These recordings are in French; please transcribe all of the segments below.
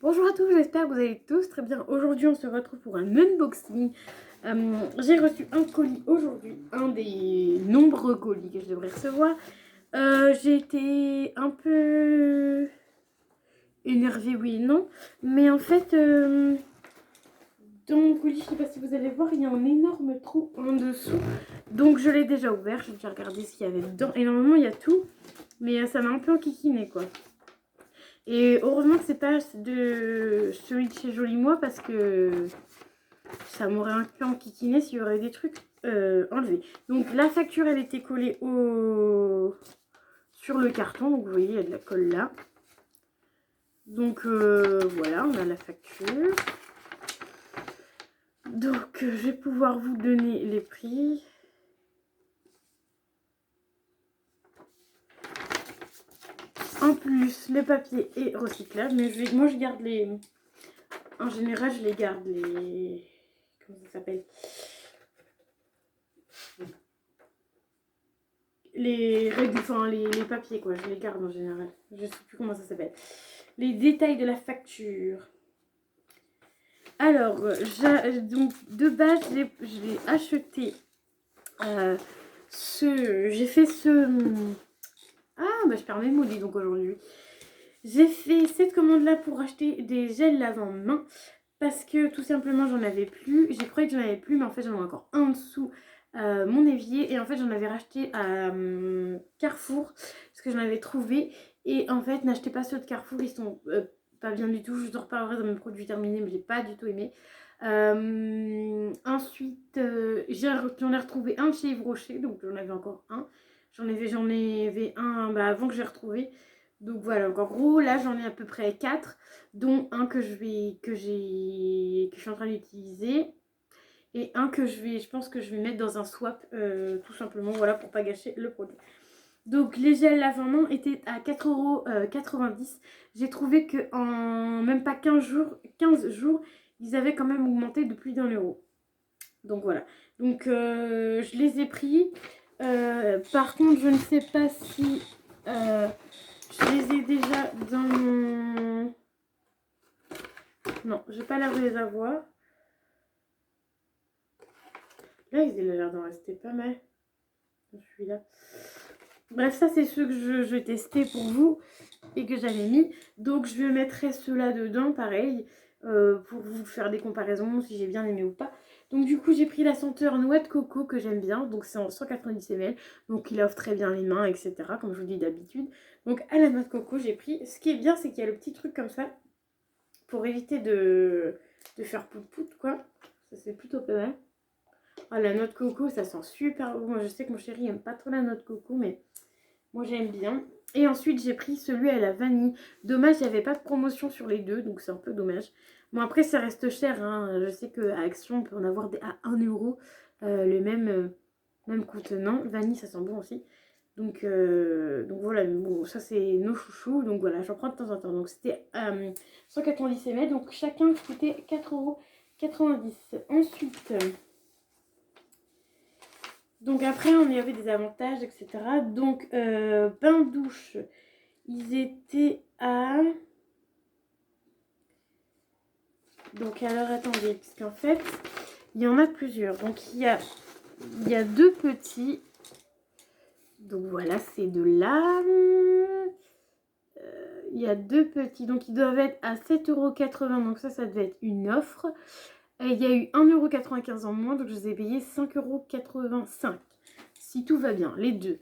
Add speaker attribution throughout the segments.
Speaker 1: Bonjour à tous, j'espère que vous allez tous très bien. Aujourd'hui, on se retrouve pour un unboxing. J'ai reçu un colis aujourd'hui, un des nombreux colis que je devrais recevoir. J'ai été un peu énervée, oui et non. Mais en fait, dans mon colis, je ne sais pas si vous allez voir, il y a un énorme trou en dessous. Donc je l'ai déjà ouvert, j'ai déjà regardé ce qu'il y avait dedans. Et normalement, il y a tout, mais ça m'a un peu enquiquiné quoi. Et heureusement que c'est pas de celui de chez Joli Moi parce que ça m'aurait un peu enquiquiné s'il y aurait des trucs enlevés. Donc la facture elle était collée sur le carton, donc vous voyez il y a de la colle là. Donc voilà, on a la facture. Donc je vais pouvoir vous donner les prix. En plus, le papier est recyclable, mais moi je garde les... En général, je les garde les... Comment ça s'appelle? Les règles, enfin les papiers quoi, je les garde en général. Je sais plus comment ça s'appelle. Les détails de la facture. Alors, donc de base, je l'ai acheté j'ai fait ce... Ah, bah je perds mes mots, dis donc aujourd'hui. J'ai fait cette commande-là pour acheter des gels lavant-main parce que tout simplement j'en avais plus. J'ai cru que j'en avais plus, mais en fait j'en ai encore un en dessous mon évier. Et en fait j'en avais racheté à Carrefour parce que j'en avais trouvé. Et en fait n'achetez pas ceux de Carrefour, ils sont pas bien du tout. Je vous en reparlerai dans mes produits terminés, mais j'ai pas du tout aimé. Ensuite j'en ai retrouvé un chez Yves Rocher, donc j'en avais encore un. J'en avais un avant que j'ai retrouvé. Donc voilà, donc en gros là j'en ai à peu près 4, dont un que je suis en train d'utiliser et un que je pense que je vais mettre dans un swap tout simplement, voilà, pour pas gâcher le produit. Donc les gels lavant-main étaient à 4,90 €. J'ai trouvé que en même pas 15 jours, ils avaient quand même augmenté de plus d'1 €. Donc voilà. Donc je les ai pris. Par contre, je ne sais pas si je les ai déjà dans mon... Non, j'ai pas l'air de les avoir. Là, ils ont l'air d'en rester pas mal. Celui-là. Bref, ça, c'est ceux que je testais pour vous et que j'avais mis. Donc, je mettrai ceux-là dedans, pareil, pour vous faire des comparaisons, si j'ai bien aimé ou pas. Donc, du coup, j'ai pris la senteur noix de coco que j'aime bien. Donc, c'est en 190 ml. Donc, il offre très bien les mains, etc. Comme je vous dis d'habitude. Donc, à la noix de coco, j'ai pris. Ce qui est bien, c'est qu'il y a le petit truc comme ça pour éviter de faire pout-pout, quoi. Ça, c'est plutôt pas mal. Ah, la noix de coco, ça sent super bon. Moi, je sais que mon chéri aime pas trop la noix de coco, mais moi, j'aime bien. Et ensuite, j'ai pris celui à la vanille. Dommage, il n'y avait pas de promotion sur les deux, donc c'est un peu dommage. Bon, après, ça reste cher, hein. Je sais qu'à Action, on peut en avoir à 1 € le même contenant. Vanille, ça sent bon aussi. Donc voilà, bon, ça c'est nos chouchous. Donc voilà, j'en prends de temps en temps. Donc c'était 190 ml, donc chacun coûtait 4,90 €. Ensuite, donc après, on y avait des avantages, etc. Donc, bain douche, ils étaient à... Donc alors, attendez, parce qu'en fait, il y en a plusieurs. Donc, il y a deux petits. Donc voilà, c'est de là. Il y a deux petits, donc ils doivent être à 7,80 €. Donc ça devait être une offre. Et il y a eu 1,95 € en moins, donc je les ai payés 5,85 €. Si tout va bien, les deux.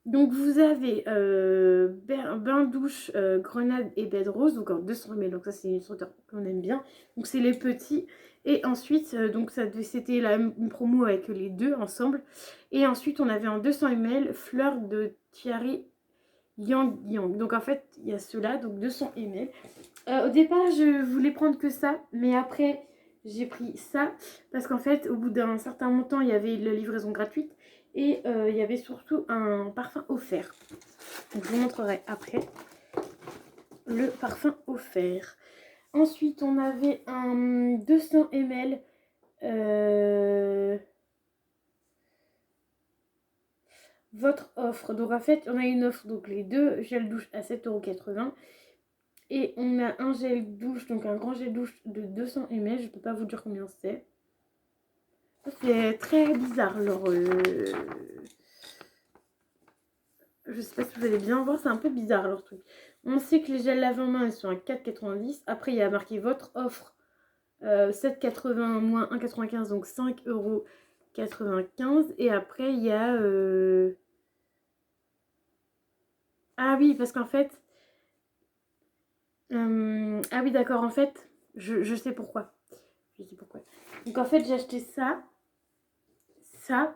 Speaker 1: Donc vous avez bain douche grenade et bed rose, donc en 200 ml, donc ça c'est une senteur qu'on aime bien. Donc c'est les petits. Et ensuite, donc c'était une promo avec les deux ensemble. Et ensuite on avait en 200 ml fleur de tiari yang yang. Donc en fait il y a ceux-là, donc 200 ml. Au départ je voulais prendre que ça, mais après j'ai pris ça parce qu'en fait au bout d'un certain montant il y avait la livraison gratuite. Et il y avait surtout un parfum offert. Donc je vous montrerai après le parfum offert. Ensuite, on avait un 200 ml. Votre offre. Donc en fait, on a une offre. Donc les deux gel douche à 7,80 € Et on a un gel douche, donc un grand gel douche de 200 ml. Je peux pas vous dire combien c'est. C'est très bizarre. Alors, je sais pas si vous allez bien voir, c'est un peu bizarre leur truc. On sait que les gels lave-mains, ils sont à 4,90. Après, il y a marqué votre offre 7,80 moins 1,95, donc 5,95 €. Et après, il y a... Ah oui, parce qu'en fait... Ah oui, d'accord, en fait, je sais pourquoi. Je sais pourquoi. Donc en fait, j'ai acheté ça, ça,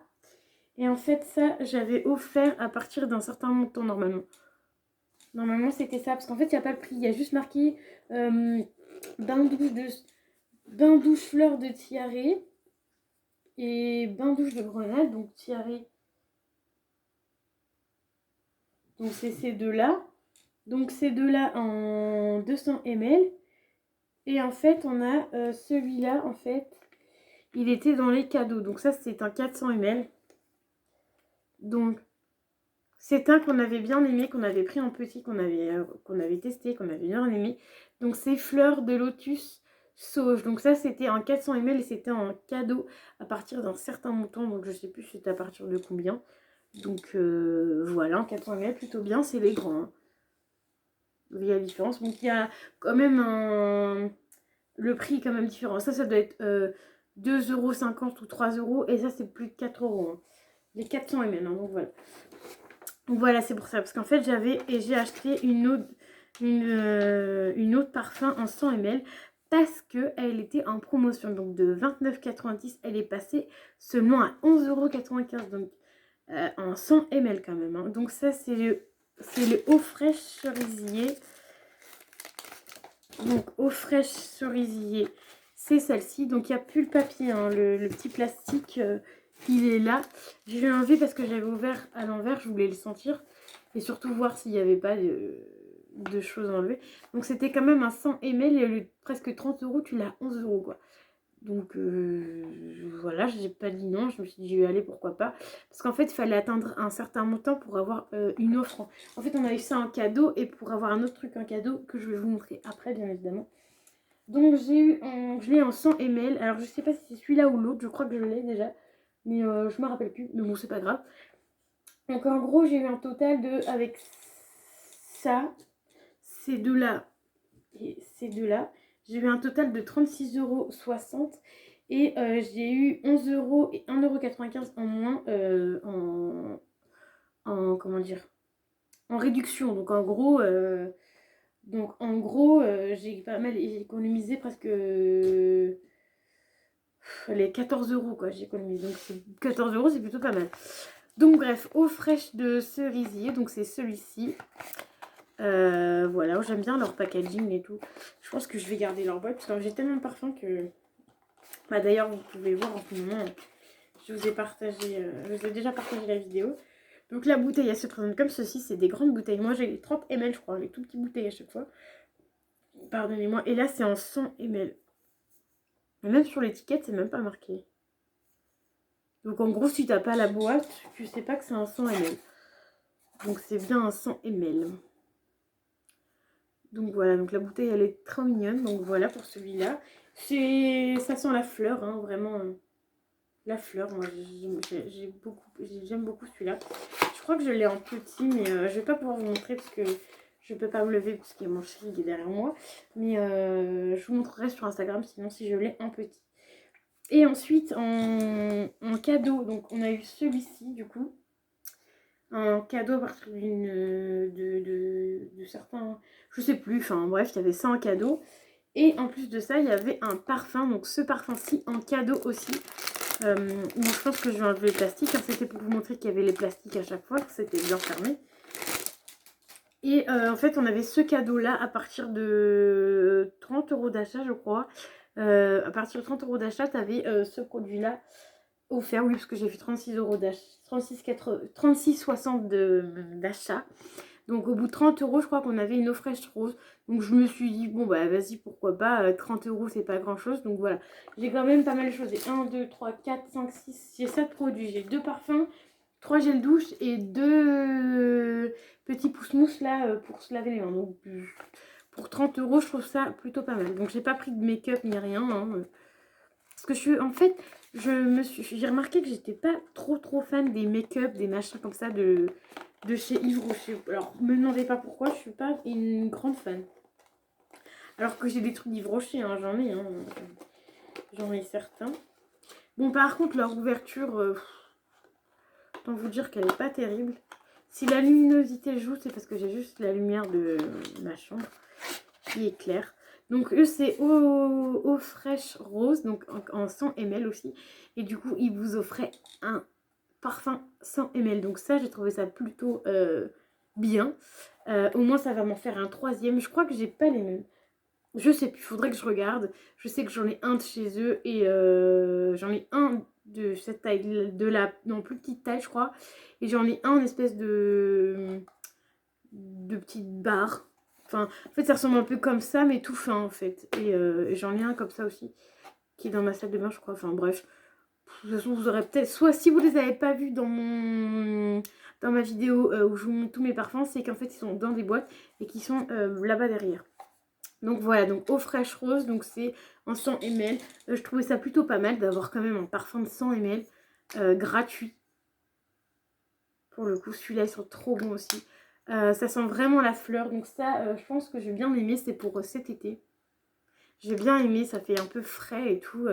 Speaker 1: et en fait, ça, j'avais offert à partir d'un certain montant normalement. Normalement, c'était ça, parce qu'en fait, il n'y a pas le prix, il y a juste marqué bain douche fleur de tiare et bain douche de grenade, donc tiare. Donc c'est ces deux-là. Donc ces deux-là en 200 ml. Et en fait, on a celui-là, en fait, il était dans les cadeaux. Donc ça, c'est un 400 ml. Donc, c'est un qu'on avait bien aimé, qu'on avait pris en petit, qu'on avait testé, qu'on avait bien aimé. Donc, c'est Fleur de Lotus Sauge. Donc ça, c'était en 400 ml et c'était en cadeau à partir d'un certain montant. Donc, je sais plus c'était à partir de combien. Donc, voilà, en 400 ml, plutôt bien. C'est les grands. Hein. Vous voyez la différence. Donc, il y a quand même un... Le prix est quand même différent. Ça doit être 2,50 € ou 3 €. Et ça, c'est plus de 4 €. Hein. Les 400 ml. Hein, donc, voilà. Donc voilà, c'est pour ça. Parce qu'en fait, j'ai acheté une autre parfum en 100 ml parce qu'elle était en promotion. Donc de 29,90 €, elle est passée seulement à 11,95 €. Donc en 100 ml quand même. Hein. Donc ça, c'est le eau fraîche cerisier. Donc eau fraîche cerisier, c'est celle-ci. Donc il n'y a plus le papier, hein, le petit plastique. Il est là. Je l'ai enlevé parce que j'avais ouvert à l'envers. Je voulais le sentir. Et surtout voir s'il n'y avait pas de choses enlevées. Donc c'était quand même un 100 ml. Et au lieu de presque 30 €, tu l'as à 11 € quoi. Donc voilà, j'ai pas dit non. Je me suis dit allez, pourquoi pas. Parce qu'en fait, il fallait atteindre un certain montant pour avoir une offre. En fait, on a eu ça en cadeau. Et pour avoir un autre truc en cadeau que je vais vous montrer après, bien évidemment. Donc je l'ai en 100 ml. Alors je sais pas si c'est celui-là ou l'autre. Je crois que je l'ai déjà. Mais je me rappelle plus. Mais bon, c'est pas grave. Donc en gros, j'ai eu un total de, avec ça, ces deux-là et ces deux-là, j'ai eu un total de 36,60 € et j'ai eu 11 € et 1,95 € en moins comment dire, en réduction. Donc en gros, j'ai pas mal économisé presque les 14 € quoi, j'ai économisé. Donc 14 €, c'est plutôt pas mal. Donc bref, eau fraîche de cerisier, donc c'est celui-ci. Voilà, j'aime bien leur packaging et tout. Je pense que je vais garder leur boîte parce que j'ai tellement de parfums que... Bah, d'ailleurs, vous pouvez voir en ce moment, je vous ai déjà partagé la vidéo. Donc la bouteille, elle se présente comme ceci, c'est des grandes bouteilles. Moi j'ai les 30 ml je crois, les tout petites bouteilles à chaque fois. Pardonnez-moi. Et là c'est en 100 ml. Et même sur l'étiquette, c'est même pas marqué. Donc en gros, si t'as pas la boîte, tu sais pas que c'est un 100 ml. Donc c'est bien un 100 ml. Donc voilà, donc la bouteille elle est trop mignonne. Donc voilà pour celui-là. Ça sent la fleur, hein, vraiment. La fleur, moi j'aime beaucoup celui-là. Je crois que je l'ai en petit, mais je vais pas pouvoir vous montrer parce que je peux pas me lever parce qu'il y a mon chéri qui est derrière moi. Mais je vous montrerai sur Instagram sinon si je l'ai en petit. Et ensuite en cadeau, donc on a eu celui-ci du coup. Un cadeau à partir de certains, je sais plus, enfin bref, il y avait ça en cadeau. Et en plus de ça, il y avait un parfum, donc ce parfum-ci en cadeau aussi. Donc je pense que je vais enlever les plastiques, hein, c'était pour vous montrer qu'il y avait les plastiques à chaque fois, que c'était bien fermé. Et en fait, on avait ce cadeau-là à partir de 30 € d'achat, je crois. À partir de 30 € d'achat, tu avais ce produit-là offert, oui, parce que j'ai fait 36 € d'achat, 36,60 € d'achat. Donc au bout de 30 €, je crois qu'on avait une eau fraîche rose. Donc je me suis dit, bon bah vas-y, pourquoi pas, 30 € c'est pas grand chose. Donc voilà, j'ai quand même pas mal de choses. J'ai 1, 2, 3, 4, 5, 6, j'ai 7 produits. J'ai 2 parfums, 3 gels douche et 2 petits pousse-mousse là pour se laver les mains. Donc Pour 30 €, je trouve ça plutôt pas mal. Donc j'ai pas pris de make-up ni rien. Hein. Parce que en fait, j'ai remarqué que j'étais pas trop fan des make-up, des machins comme ça de chez Yves Rocher. Alors, me demandez pas pourquoi, je suis pas une grande fan. Alors que j'ai des trucs d'Yves Rocher, hein, j'en ai certains. Bon, par contre, leur ouverture, autant vous dire qu'elle est pas terrible. Si la luminosité joue, c'est parce que j'ai juste la lumière de ma chambre qui est claire. Donc eux, c'est eau fraîche rose, donc en 100 ml aussi. Et du coup, ils vous offraient un parfum 100 ml. Donc ça, j'ai trouvé ça plutôt bien. Au moins, ça va m'en faire un troisième. Je crois que j'ai pas les mêmes. Je sais plus, faudrait que je regarde. Je sais que j'en ai un de chez eux et j'en ai un de cette taille, non, plus petite taille, je crois. Et j'en ai un en espèce de petite barre. Enfin, en fait, ça ressemble un peu comme ça, mais tout fin, en fait. Et j'en ai un comme ça aussi, qui est dans ma salle de bain, je crois. Enfin, bref. De toute façon, vous aurez peut-être... Soit, si vous les avez pas vus dans ma vidéo où je vous montre tous mes parfums, c'est qu'en fait, ils sont dans des boîtes et qui sont là-bas derrière. Donc voilà, donc eau fraîche rose, donc c'est en 100 ml. Je trouvais ça plutôt pas mal d'avoir quand même un parfum de 100 ml gratuit. Pour le coup, celui-là, ils sont trop bons aussi. Ça sent vraiment la fleur, donc ça, je pense que j'ai bien aimé, c'est pour cet été. J'ai bien aimé, ça fait un peu frais et tout,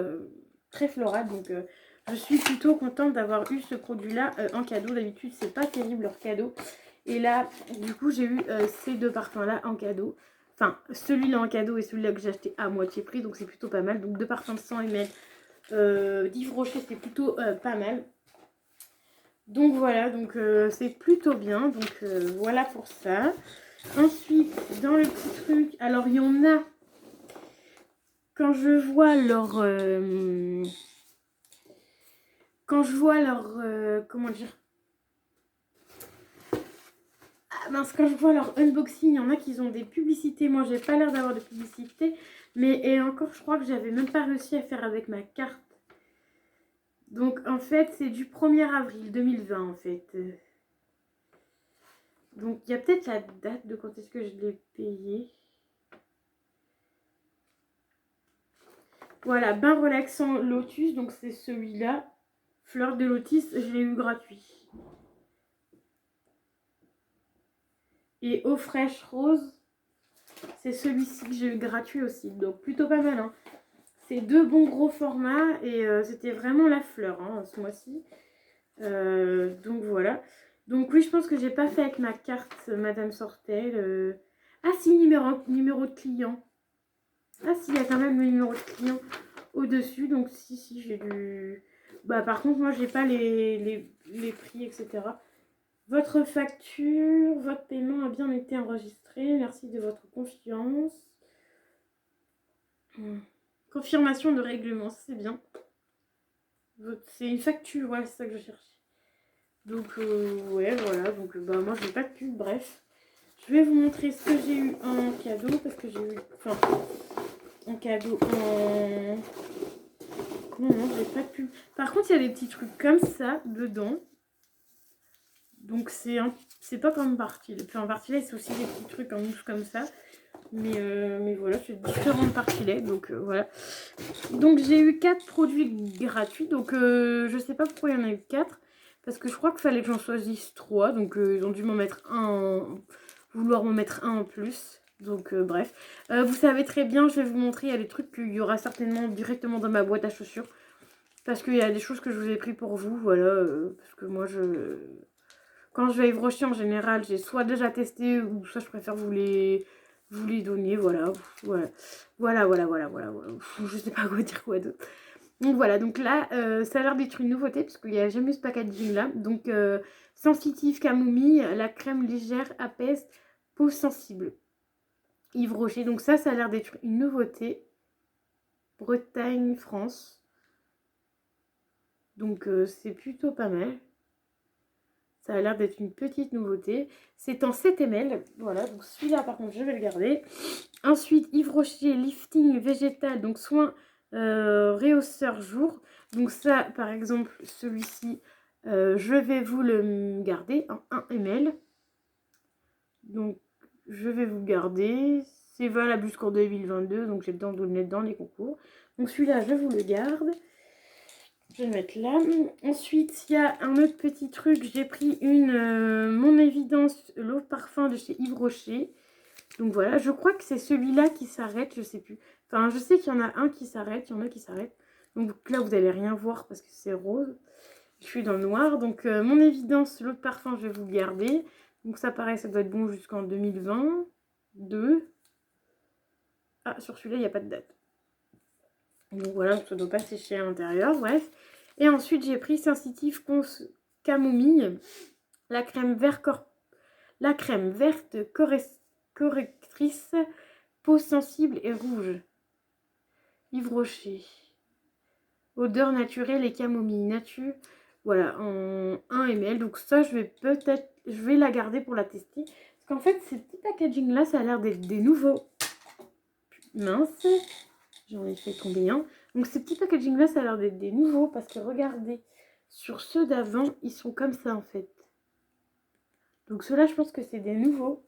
Speaker 1: très floral, donc je suis plutôt contente d'avoir eu ce produit-là en cadeau. D'habitude, c'est pas terrible leur cadeau. Et là, du coup, j'ai eu ces deux parfums-là en cadeau. Enfin, celui-là en cadeau et celui-là que j'ai acheté à moitié prix, donc c'est plutôt pas mal. Donc deux parfums de 100 ml d'Yves Rocher, c'est plutôt pas mal. Donc voilà, donc c'est plutôt bien. Donc voilà pour ça. Ensuite, dans le petit truc, alors il y en a, quand je vois leur... comment dire, mince, quand je vois leur unboxing, il y en a qui ont des publicités. Moi, j'ai pas l'air d'avoir de publicité. Mais et encore, je crois que j'avais même pas réussi à faire avec ma carte. Donc, en fait, c'est du 1er avril 2020, en fait. Donc, il y a peut-être la date de quand est-ce que je l'ai payé. Voilà, bain relaxant lotus. Donc, c'est celui-là. Fleur de lotus, je l'ai eu gratuit. Et eau fraîche rose, c'est celui-ci que j'ai eu gratuit aussi. Donc plutôt pas mal. Hein. C'est deux bons gros formats et c'était vraiment la fleur hein, ce mois-ci. Donc voilà. Donc oui, je pense que j'ai pas fait avec ma carte Madame Sortel. Ah si, numéro de client. Ah si, il y a quand même le numéro de client au-dessus. Donc si, j'ai dû... Bah par contre, moi j'ai pas les prix, etc. Votre facture, votre paiement a bien été enregistré. Merci de votre confiance. Confirmation de règlement, c'est bien. C'est une facture, ouais, c'est ça que je cherchais. Donc, ouais, voilà. Donc, bah, moi, j'ai pas de pub, bref. Je vais vous montrer ce que j'ai eu en cadeau, parce que j'ai eu... Enfin, en cadeau, en... Comment non, j'ai pas de pub. Par contre, il y a des petits trucs comme ça, dedans. Donc c'est pas comme Party. Puis en Party c'est aussi des petits trucs en mousse comme ça. Mais voilà, c'est différentes Party donc voilà. Donc j'ai eu 4 produits gratuits. Donc je sais pas pourquoi il y en a eu 4. Parce que je crois qu'il fallait que j'en choisisse 3. Donc ils ont dû m'en mettre vouloir m'en mettre un en plus. Donc bref. Vous savez très bien, je vais vous montrer, il y a des trucs qu'il y aura certainement directement dans ma boîte à chaussures. Parce qu'il y a des choses que je vous ai pris pour vous, voilà. Parce que moi quand je vais à Yves Rocher, en général, j'ai soit déjà testé ou soit je préfère vous les donner. Voilà. Je sais pas quoi dire quoi d'autre. Donc voilà, donc là, ça a l'air d'être une nouveauté parce qu'il n'y a jamais eu ce packaging là. Donc, sensitive camomille, la crème légère apaise, peau sensible. Yves Rocher, donc ça a l'air d'être une nouveauté. Bretagne, France. Donc, c'est plutôt pas mal. Ça a l'air d'être une petite nouveauté. C'est en 7 ml. Voilà, donc celui-là, par contre, je vais le garder. Ensuite, Yves Rocher Lifting Végétal, donc soin réhausseur jour. Donc ça, par exemple, celui-ci, je vais vous le garder en 1 ml. Donc, je vais vous le garder. C'est valable jusqu'en 2022, donc j'ai le temps de le mettre dans les concours. Donc celui-là, je vous le garde. Je vais le mettre là. Ensuite, il y a un autre petit truc. J'ai pris mon évidence, l'eau parfum de chez Yves Rocher. Donc voilà, je crois que c'est celui-là qui s'arrête, je sais plus. Enfin, je sais qu'il y en a un qui s'arrête, il y en a qui s'arrêtent. Donc là, vous n'allez rien voir parce que c'est rose. Je suis dans le noir. Donc mon évidence, l'eau de parfum, je vais vous le garder. Donc ça pareil, ça doit être bon jusqu'en 2022. Ah, sur celui-là, il n'y a pas de date. Donc voilà, ça ne doit pas sécher à l'intérieur, bref. Et ensuite, j'ai pris Sensitive Camomille, la crème verte correctrice, peau sensible et rouge. Yves Rocher. Odeur naturelle et camomille nature. Voilà, en 1 ml. Donc ça, je vais la garder pour la tester. Parce qu'en fait, ces petits packaging là, ça a l'air d'être des nouveaux. Mince. J'en ai fait tomber un. Donc ces petits packaging là, ça a l'air d'être des nouveaux. Parce que regardez, sur ceux d'avant, ils sont comme ça en fait. Donc ceux-là, je pense que c'est des nouveaux.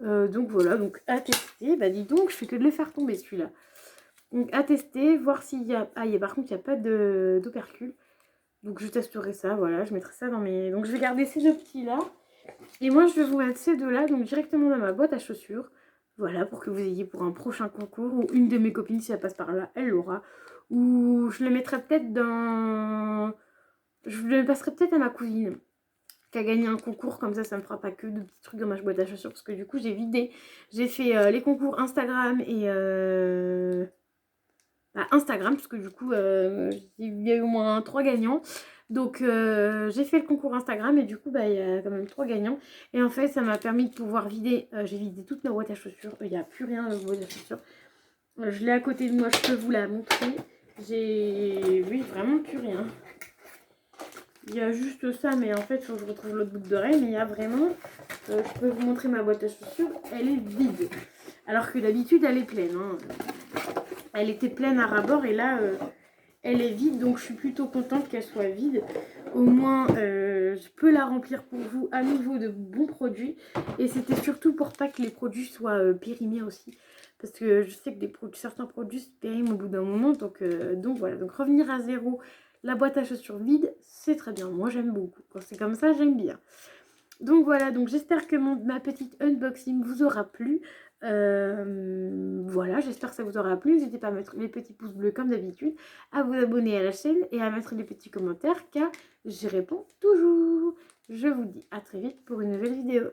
Speaker 1: Donc voilà, donc à tester. Bah dis donc, je fais que de les faire tomber celui-là. Donc à tester, voir s'il y a... Ah, par contre, il n'y a pas d'opercule. Donc je testerai ça, voilà, je mettrai ça dans mes... Donc je vais garder ces deux petits-là. Et moi, je vais vous mettre ces deux-là, donc directement dans ma boîte à chaussures. Voilà, pour que vous ayez pour un prochain concours. Ou une de mes copines, si elle passe par là, elle l'aura. Ou je les mettrai peut-être dans... Je les passerai peut-être à ma cousine qui a gagné un concours, comme ça me fera pas que de petits trucs dans ma boîte à chaussures, parce que du coup j'ai vidé, j'ai fait les concours Instagram et Instagram, parce que du coup il y a eu au moins 3 gagnants, donc j'ai fait le concours Instagram et du coup il y a quand même 3 gagnants, et en fait ça m'a permis de pouvoir vider, j'ai vidé toute ma boîte à chaussures, il n'y a plus rien dans ma boîte à chaussures, je l'ai à côté de moi, je peux vous la montrer, oui, vraiment plus rien. Il y a juste ça, mais en fait, il faut que je retrouve l'autre boucle d'oreille. Mais il y a vraiment... je peux vous montrer ma boîte à chaussures. Elle est vide. Alors que d'habitude, elle est pleine. Hein. Elle était pleine à ras-bord et là, elle est vide. Donc, je suis plutôt contente qu'elle soit vide. Au moins, je peux la remplir pour vous à nouveau de bons produits. Et c'était surtout pour pas que les produits soient périmés aussi. Parce que je sais que certains produits se périment au bout d'un moment. Donc voilà. Donc, revenir à zéro... La boîte à chaussures vide, c'est très bien. Moi, j'aime beaucoup. Quand c'est comme ça, j'aime bien. Donc voilà, donc j'espère que ma petite unboxing vous aura plu. Voilà, j'espère que ça vous aura plu. N'hésitez pas à mettre les petits pouces bleus comme d'habitude, à vous abonner à la chaîne et à mettre les petits commentaires car j'y réponds toujours. Je vous dis à très vite pour une nouvelle vidéo.